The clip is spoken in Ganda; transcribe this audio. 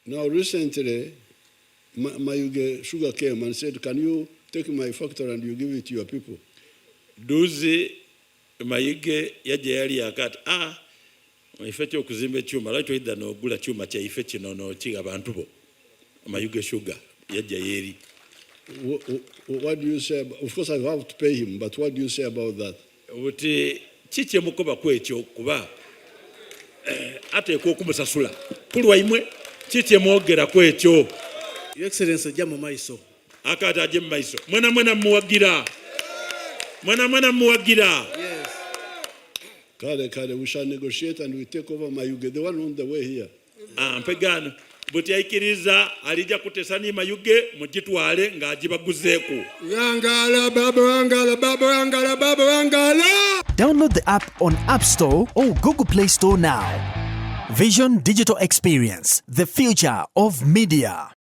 Now recently, Mayuge Sugar came and said, can you take my factory and you give it to your people? Duzi Mayuge yaje yali akati ife ky'okuzimba ekyuma lwaki oyidda n'ogula kyuma kyaife kino n'okiga abantu bo. Mayuge Sugar yaje yeeri. What do you say? Of course, I have to pay him, but what do you say about that? Buti kiki mukoba kwekyo kuba ateekwa okumusasula kulwa imwe kiki mwogera kwekyo. Your Excellency ajja mu maiso. Akati ajje mu maiso. Mwena muwagira. Yes. Kale, we shall negotiate and we take over Mayuge, the one on the way here. Mpegano. Buti aikiriza alijja kutesani Mayuge mugitwale ng'agibaguzeeko. Yangala baba wangala. Download the app on App Store or Google Play Store now. Vision Digital Experience, the future of media.